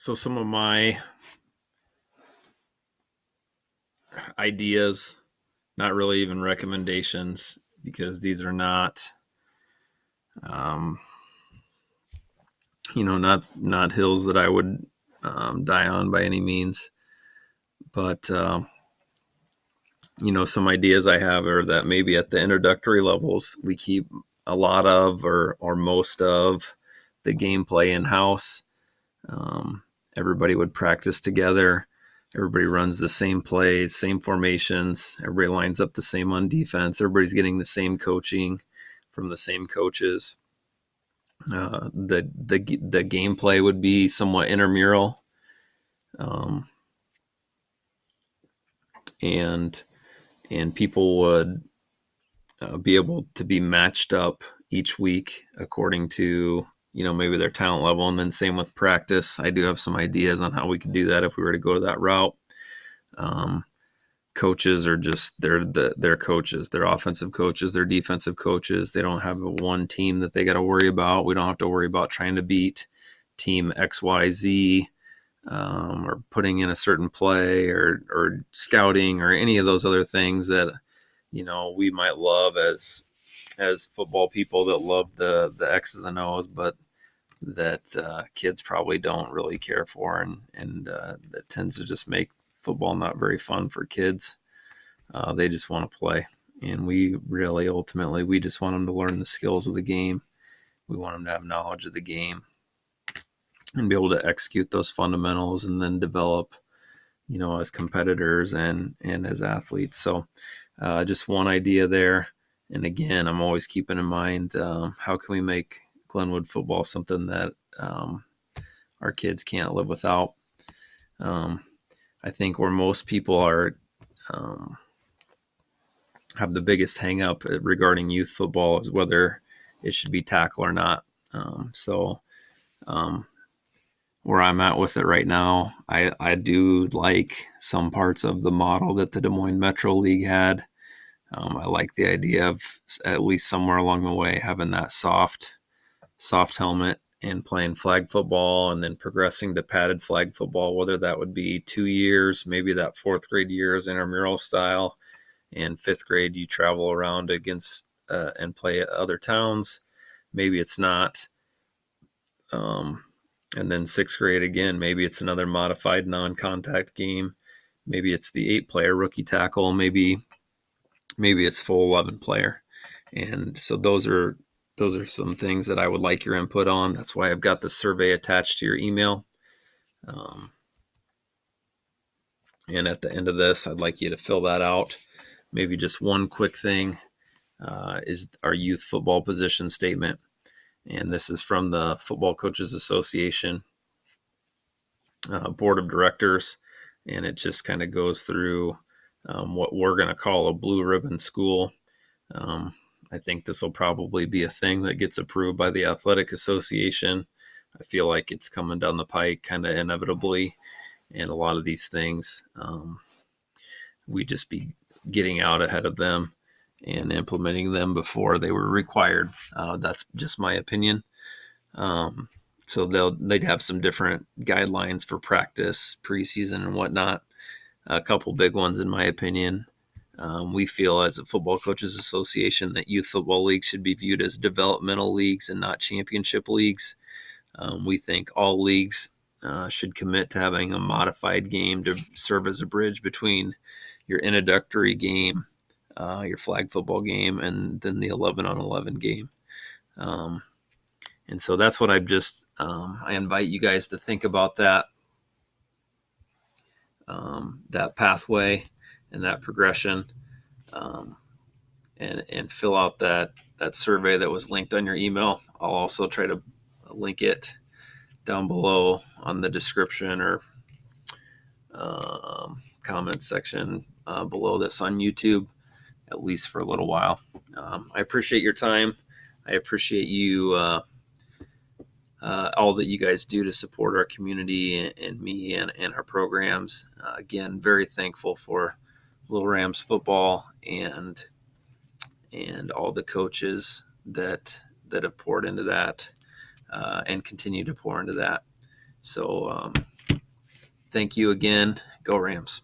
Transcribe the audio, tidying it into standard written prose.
So some of my ideas, not really even recommendations, because these are not, um, not hills that I would die on by any means. But some ideas I have are that maybe at the introductory levels we keep a lot of or most of the gameplay in house. Um, Everybody would practice together. Everybody runs the same plays, same formations. Everybody lines up the same on defense. Everybody's getting the same coaching from the same coaches. The gameplay would be somewhat intramural, um, and people would be able to be matched up each week according to maybe their talent level. And then same with practice. I do have some ideas on how we could do that if we were to go to that route. um, Coaches are just they're coaches. They're offensive coaches, they're defensive coaches. They don't have one team that they got to worry about. We don't have to worry about trying to beat team XYZ, or putting in a certain play or scouting or any of those other things that we might love as football people that love the X's and O's, but that kids probably don't really care for, and that tends to just make football not very fun for kids. They just want to play, and we really ultimately we just want them to learn the skills of the game. We want them to have knowledge of the game and be able to execute those fundamentals, and then develop, as competitors and as athletes. So, just one idea there. And again, I'm always keeping in mind, how can we make Glenwood football something that our kids can't live without. Um, I think where most people are have the biggest hang up regarding youth football is whether it should be tackle or not. So where I'm at with it right now, I do like some parts of the model that the Des Moines Metro League had. I like the idea of at least somewhere along the way having that soft helmet and playing flag football, and then progressing to padded flag football, whether that would be 2 years, maybe that fourth grade year is intramural style, and fifth grade you travel around against and play at other towns. Maybe it's not. And then sixth grade again, maybe it's another modified non-contact game. Maybe it's the 8-player rookie tackle. Maybe it's full 11-player. And so those are some things that I would like your input on. That's why I've got the survey attached to your email. And at the end of this, I'd like you to fill that out. Maybe just one quick thing is our youth football position statement. And this is from the Football Coaches Association Board of Directors. And it just kind of goes through what we're going to call a blue ribbon school. I think this will probably be a thing that gets approved by the Athletic Association. I feel like it's coming down the pike kind of inevitably. And a lot of these things, we just be getting out ahead of them and implementing them before they were required. That's just my opinion. So they'd have some different guidelines for practice, preseason, and whatnot. A couple big ones, in my opinion. We feel as a Football Coaches Association that youth football leagues should be viewed as developmental leagues and not championship leagues. We think all leagues should commit to having a modified game to serve as a bridge between your introductory game, your flag football game, and then the 11-on-11 game. And so that's what I invite you guys to think about that pathway and that progression, and fill out that survey that was linked on your email. I'll also try to link it down below on the description or comment section below this on YouTube, at least for a little while. I appreciate your time. I appreciate you, all that you guys do to support our community and me and our programs. Again, very thankful for Little Rams football and all the coaches that have poured into that and continue to pour into that. So thank you again. Go Rams.